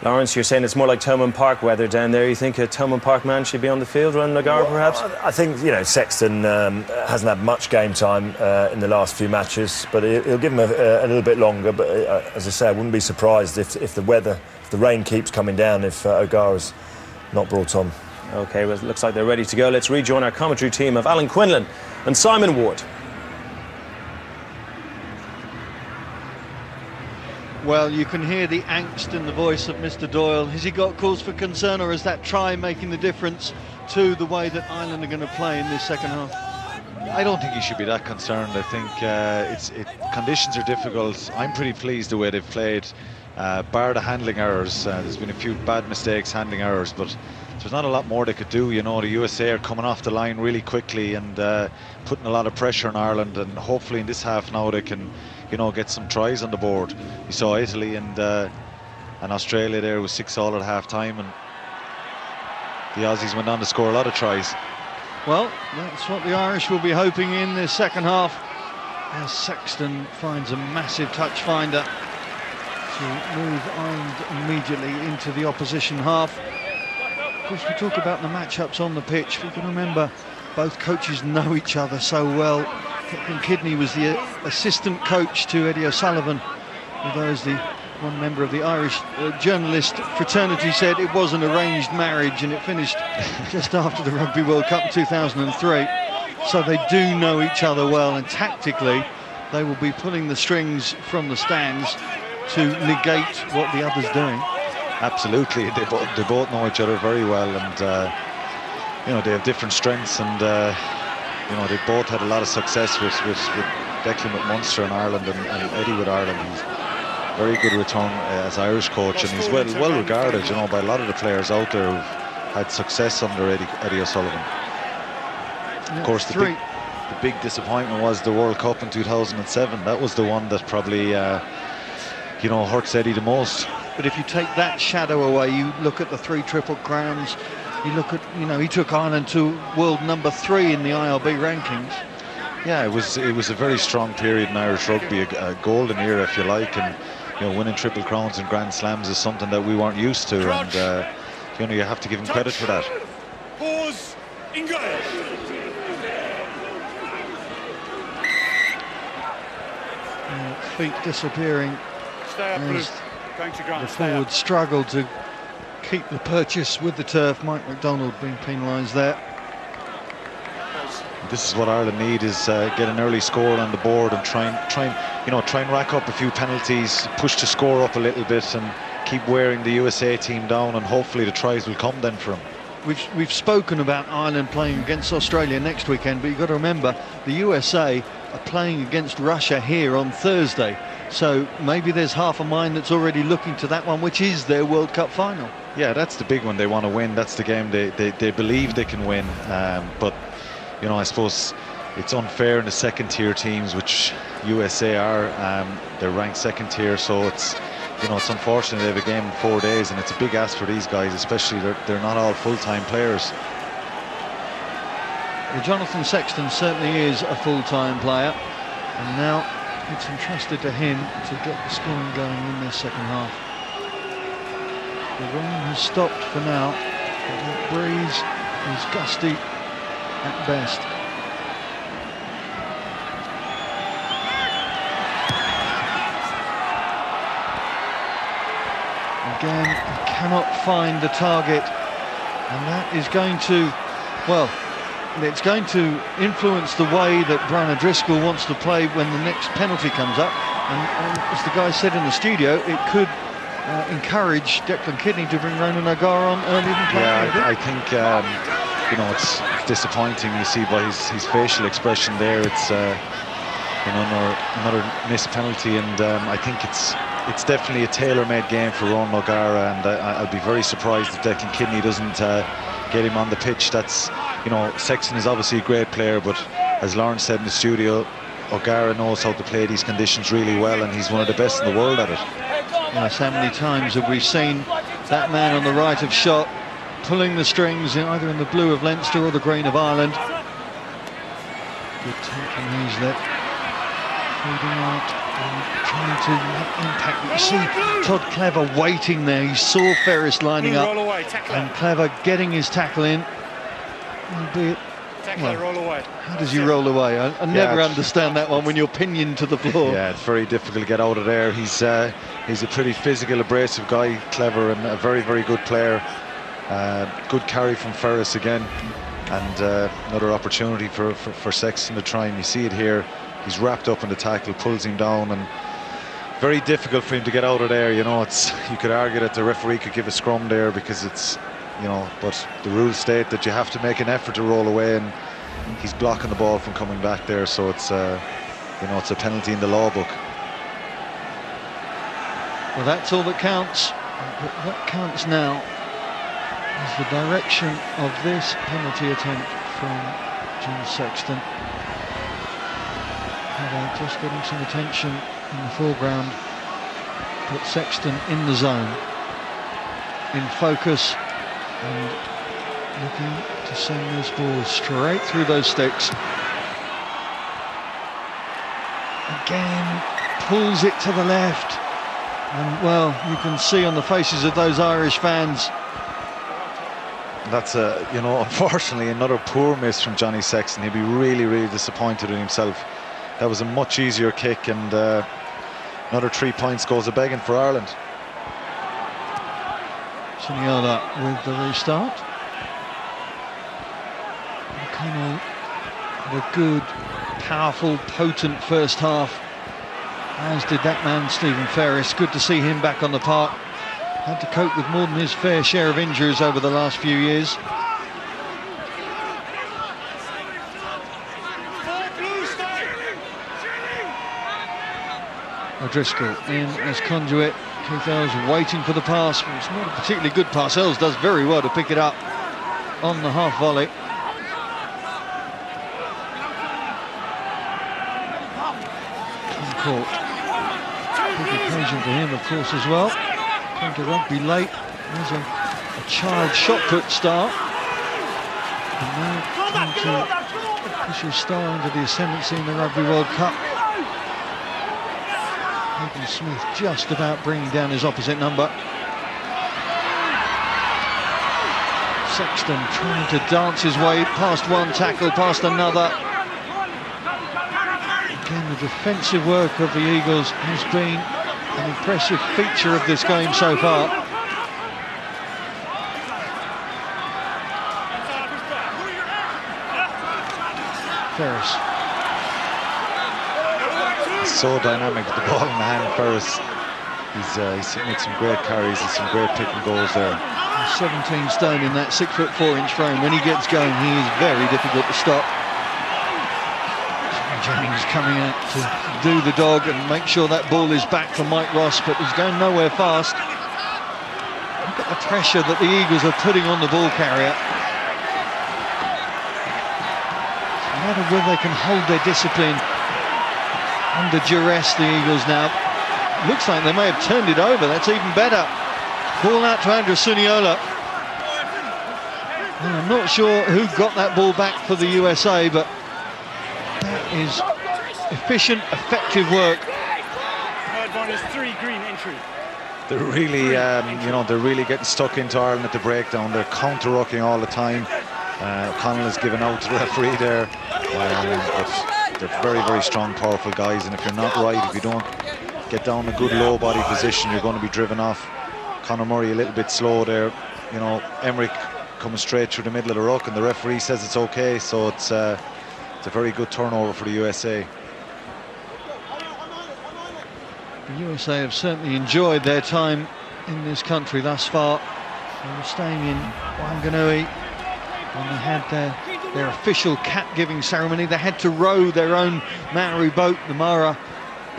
Lawrence, you're saying it's more like Thomond Park weather down there. You think a Thomond Park man should be on the field running O'Gara, perhaps? I think, Sexton hasn't had much game time in the last few matches, but he'll give him a little bit longer. But as I say, I wouldn't be surprised if the rain keeps coming down, if O'Gara's not brought on. OK, well, it looks like they're ready to go. Let's rejoin our commentary team of Alan Quinlan and Simon Ward. Well, you can hear the angst in the voice of Mr. Doyle. Has he got cause for concern, or is that try making the difference to the way that Ireland are going to play in this second half? I don't think he should be that concerned. I think conditions are difficult. I'm pretty pleased the way they've played, bar the handling errors. There's been a few bad mistakes, handling errors, but there's not a lot more they could do. The USA are coming off the line really quickly and putting a lot of pressure on Ireland, and hopefully in this half now they can get some tries on the board. You saw Italy and Australia there was 6-all at half-time, and the Aussies went on to score a lot of tries. Well, that's what the Irish will be hoping in the second half, as Sexton finds a massive touch finder to move Ireland immediately into the opposition half. Of course, we talk about the matchups on the pitch. We can remember both coaches know each other so well. Declan Kidney was the assistant coach to Eddie O'Sullivan, although as the one member of the Irish journalist fraternity said, it was an arranged marriage, and it finished just after the Rugby World Cup in 2003. So they do know each other well, and tactically they will be pulling the strings from the stands to negate what the other's doing. Absolutely, they both know each other very well, and they have different strengths, and they both had a lot of success with Declan with Munster in Ireland and Eddie with Ireland. He's very good return as Irish coach, and he's well regarded, by a lot of the players out there who've had success under Eddie O'Sullivan. Of course, the big disappointment was the World Cup in 2007. That was the one that probably hurts Eddie the most. But if you take that shadow away, you look at the 3 Triple Crowns, you look at, he took Ireland to world number 3 in the IRB rankings. Yeah, it was a very strong period in Irish rugby, a golden era, if you like, and winning Triple Crowns and Grand Slams is something that we weren't used to, and you have to give him credit for that. Pause. Engage. Feet disappearing as the forward struggled to keep the purchase with the turf. Mike McDonald being penalised there. This is what Ireland need, is get an early score on the board and try and rack up a few penalties, push the score up a little bit, and keep wearing the USA team down, and hopefully the tries will come then for them. We've spoken about Ireland playing against Australia next weekend, but you've got to remember the USA are playing against Russia here on Thursday, so maybe there's half a mind that's already looking to that one, which is their World Cup final. Yeah, that's the big one they want to win. That's the game they believe they can win, but I suppose it's unfair in the second-tier teams, which USA are. They're ranked second-tier, so it's unfortunate they have a game in 4 days, and it's a big ask for these guys, especially they're not all full-time players. Well, Jonathan Sexton certainly is a full-time player, and now it's entrusted to him to get the scoring going in this second half. The rain has stopped for now, but the breeze is gusty at best. Again, he cannot find the target, and that is going to, it's going to influence the way that Brian O'Driscoll wants to play when the next penalty comes up, and as the guy said in the studio, it could encourage Declan Kidney to bring Ronan O'Gara on earlier than planned. Yeah, I think it's disappointing. You see by his facial expression there, it's another missed penalty, and I think it's definitely a tailor-made game for Ronan O'Gara, and I'll be very surprised if Declan Kidney doesn't get him on the pitch. That's Sexton is obviously a great player, but as Lawrence said in the studio, O'Gara knows how to play these conditions really well, and he's one of the best in the world at it. Yes, how many times have we seen that man on the right of shot pulling the strings either in the blue of Leinster or the green of Ireland. Good take from Heaslett. Feeding out trying to make impact. You see Todd Clever waiting there. He saw Ferris lining up, Roll away, tackler. and Clever getting his tackle in. Albeit, Tackler, roll away. how does he roll away? I never it's- understand that one when you're pinioned to the floor. Yeah, it's very difficult to get out of there. He's a pretty physical, abrasive guy, Clever, and a very, very good player. Good carry from Ferris again, and another opportunity for Sexton to try, and you see it here. He's wrapped up in the tackle, pulls him down, and very difficult for him to get out of there. You know, you could argue that the referee could give a scrum there because it's, you know, but the rules state that you have to make an effort to roll away, and he's blocking the ball from coming back there, so it's you know, it's a penalty in the law book. Well, that's all that counts. But what counts now is the direction of this penalty attempt from John Sexton. Heather just getting some attention in the foreground. Put Sexton in the zone, in focus, and looking to send this ball straight through those sticks. Again, pulls it to the left. And, well, you can see on the faces of those Irish fans. That's you know, unfortunately another poor miss from Johnny Sexton. He'll be really, really disappointed in himself. That was a much easier kick, and another 3 points goes a-begging for Ireland. Suniola with the restart. O'Connell had a good, powerful, potent first half, as did that man Stephen Ferris. Good to see him back on the park. Had to cope with more than his fair share of injuries over the last few years. O'Driscoll in as conduit. Keith Earls waiting for the pass. It's not a particularly good pass. Earls does very well to pick it up on the half volley. Court. Big occasion for him, of course, as well. Came to rugby late. There's a child shot put start. And now trying to push his star into the ascendancy in the Rugby World Cup. Hayden Smith just about bringing down his opposite number. Sexton trying to dance his way past one tackle, past another. Again, the defensive work of the Eagles has been an impressive feature of this game so far. Ferris. So dynamic with the ball in the hand, Ferris. He's made some great carries and some great pick and goals there. 17 stone in that 6'4" frame. When he gets going, he is very difficult to stop. Jennings coming out to do the dog and make sure that ball is back for Mike Ross, but he's going nowhere fast. Look at the pressure that the Eagles are putting on the ball carrier. No matter whether they can hold their discipline under duress, the Eagles now. Looks like they may have turned it over. That's even better. Ball out to Andrew Suniola. Well, I'm not sure who got that ball back for the USA, but that is efficient, effective work. Third one is 3, green entry. They're really, you know, they're really getting stuck into Ireland at the breakdown. They're counter-rucking all the time. O'Connell has given out to the referee there. But they're very, very strong, powerful guys. And if you're not right, if you don't get down a good low body position, you're going to be driven off. Conor Murray a little bit slow there. You know, Emmerich coming straight through the middle of the ruck, and the referee says it's okay. So it's a very good turnover for the USA. The USA have certainly enjoyed their time in this country thus far. They were staying in Wanganui when they had their official cap-giving ceremony. They had to row their own Maori boat, the Mara,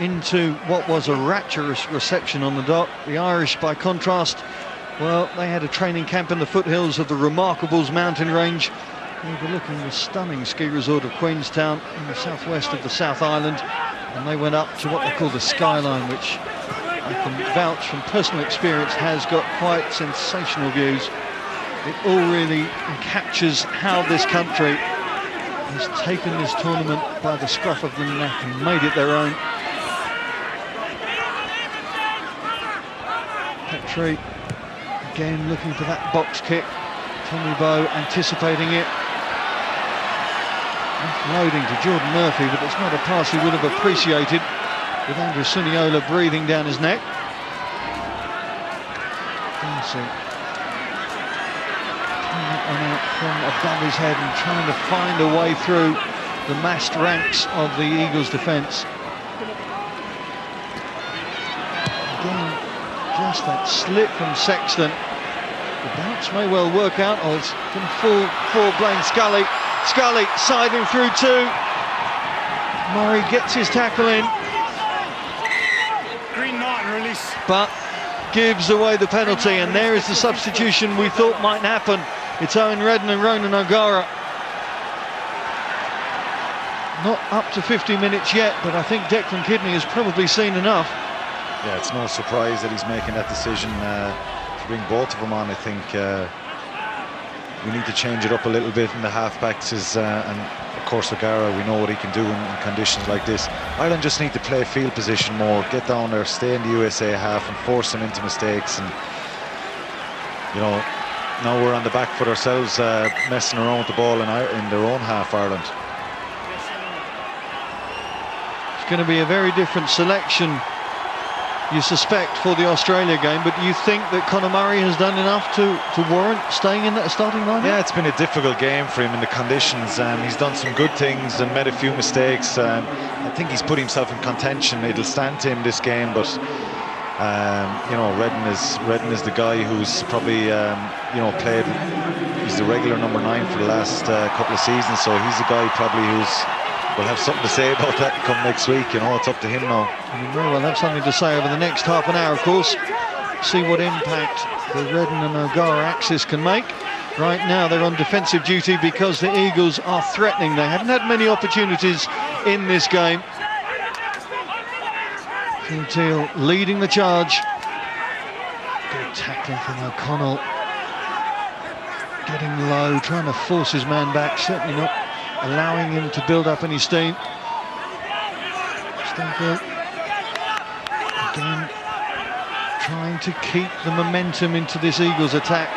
into what was a rapturous reception on the dock. The Irish, by contrast, well, they had a training camp in the foothills of the Remarkables mountain range, overlooking the stunning ski resort of Queenstown in the southwest of the South Island, and they went up to what they call the Skyline, which I can vouch from personal experience has got quite sensational views. It all really captures how this country has taken this tournament by the scruff of the neck and made it their own. 3. Again looking for that box kick. Tommy Bowe anticipating it. Offloading to Jordan Murphy, but it's not a pass he would have appreciated with Andrew Suniola breathing down his neck. Darcy pulling that one out from above his head and trying to find a way through the massed ranks of the Eagles' defence. Again, just that slip from Sexton. The bounce may well work out, or it's going to fall for Blaine Scully. Scully sidling through 2. Murray gets his tackle in. Green Martin release. But gives away the penalty, and there is the substitution we thought might happen. It's Owen Redden and Ronan O'Gara. Not up to 50 minutes yet, but I think Declan Kidney has probably seen enough. Yeah, it's no surprise that he's making that decision to bring both of them on. I think we need to change it up a little bit in the halfbacks, and of course O'Gara, we know what he can do in conditions like this. Ireland just need to play field position more, get down there, stay in the USA half and force them into mistakes. And you know, now we're on the back foot ourselves, messing around with the ball in their own half, Ireland. It's going to be a very different selection, you suspect, for the Australia game, but you think that Conor Murray has done enough to warrant staying in that starting lineup? Yeah, it's been a difficult game for him in the conditions. He's done some good things and made a few mistakes. I think he's put himself in contention. It'll stand to him this game, but you know, Redden is the guy who's probably you know, played. He's the regular number 9 for the last couple of seasons, so he's the guy probably will have something to say about that come next week. You know, it's up to him now. He may well have something to say over the next half an hour, of course. See what impact the Redden and O'Gara axis can make. Right now they're on defensive duty because the Eagles are threatening. They haven't had many opportunities in this game. Phil Teal leading the charge. Good tackling from O'Connell. Getting low, trying to force his man back, certainly not allowing him to build up any steam. Stanfield again trying to keep the momentum into this Eagles attack.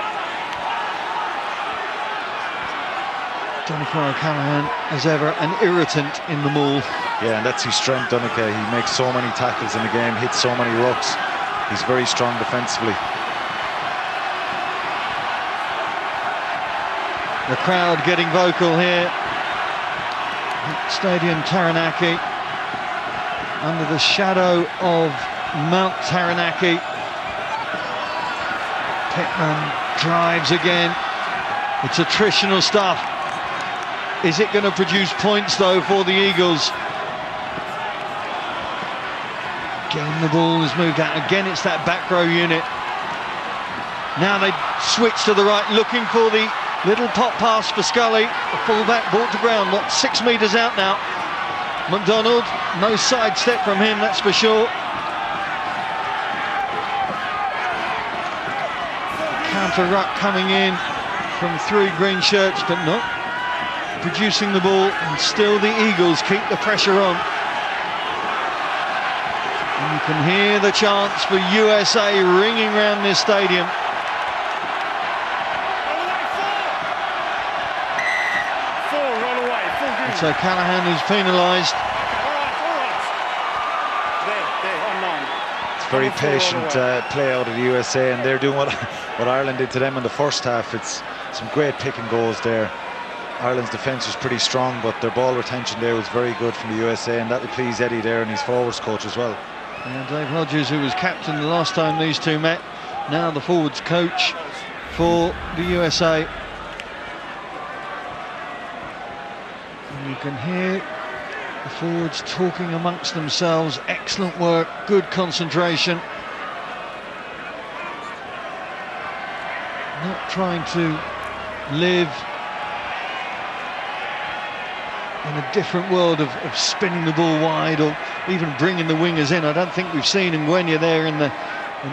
Jonathan O'Callaghan, as ever, an irritant in the maul. Yeah, and that's his strength, Donica. He makes so many tackles in the game, hits so many rucks. He's very strong defensively. The crowd getting vocal here. Stadium Taranaki, under the shadow of Mount Taranaki. Pittman drives again. It's attritional stuff. Is it going to produce points though for the Eagles? Again the ball is moved out. Again it's that back row unit. Now they switch to the right, looking for the little pop pass for Scully. The fullback brought to ground, what, 6 metres out now. McDonald, no sidestep from him, that's for sure. Counter ruck coming in from 3 green shirts, but not producing the ball, and still the Eagles keep the pressure on. And you can hear the chants for USA ringing around this stadium. It's O'Callaghan who's penalised. It's very patient play out of the USA, and they're doing what Ireland did to them in the first half. It's some great pick and goes there. Ireland's defence was pretty strong, but their ball retention there was very good from the USA, and that'll please Eddie there and his forwards coach as well. And Dave Hodges, who was captain the last time these two met, now the forwards coach for the USA. And you can hear the forwards talking amongst themselves. Excellent work, good concentration. Not trying to live in a different world of spinning the ball wide or even bringing the wingers in. I don't think we've seen Ngwenya there in the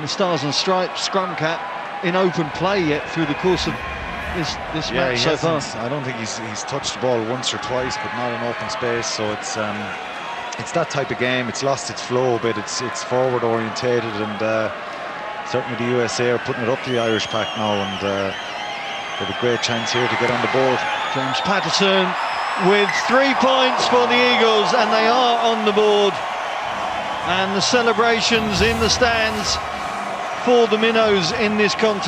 Stars and Stripes scrum cap in open play yet through the course of this match so far. I don't think he's touched the ball once or twice, but not in open space. So it's that type of game. It's lost its flow a bit. It's forward orientated, and certainly the USA are putting it up to the Irish pack now, and they have a great chance here to get on the board. James Patterson with 3 points for the Eagles, and they are on the board. And the celebrations in the stands for the Minnows in this contest.